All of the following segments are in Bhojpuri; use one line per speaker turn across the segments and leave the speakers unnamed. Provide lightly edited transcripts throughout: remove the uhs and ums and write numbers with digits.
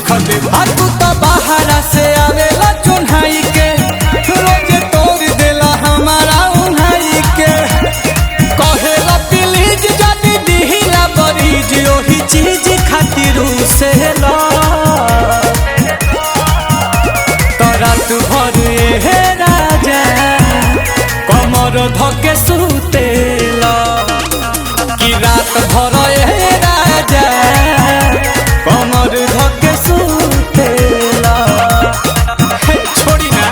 तू तो बाहरा से आवेला चुन्हाई के रोज तोड़ देला हमारा उन्हाई के कहेला प्लीज जदी दिहिला बरीज ओही चीज खातिर से ला तो रात भर हे राजा कमर धके सुतेला कि रात भर हे राजा कमर धके सुतेला छोड़ी ना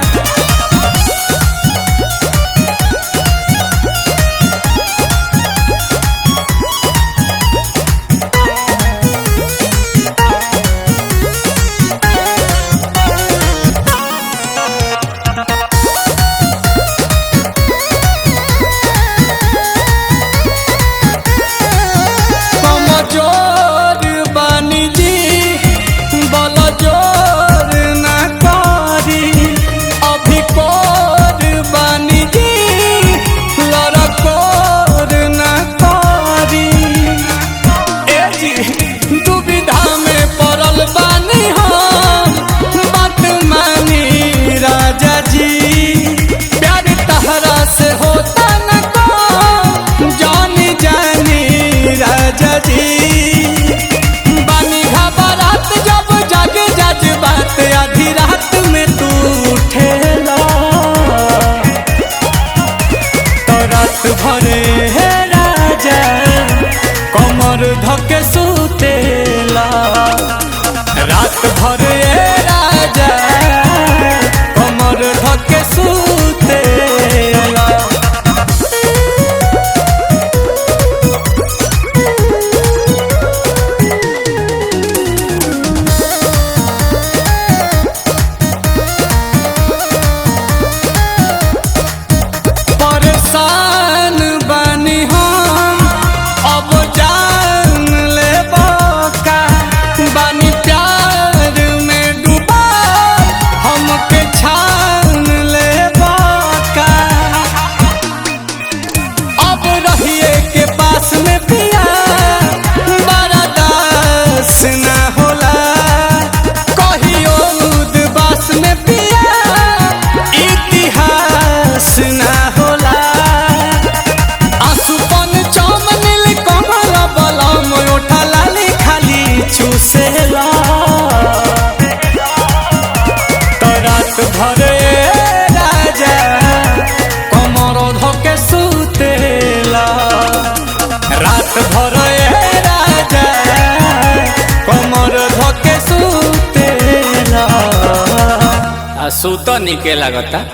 आधी रात में तू उठेला तो रात भरे हे राजा कमर धके सुतेला रात भरे राजा कमर धके सुतेला चूसेला तो रात भरे राजा कमर धके सुतेला रात भरे राजा कमर धके सुतेला आ सुत निके लागता।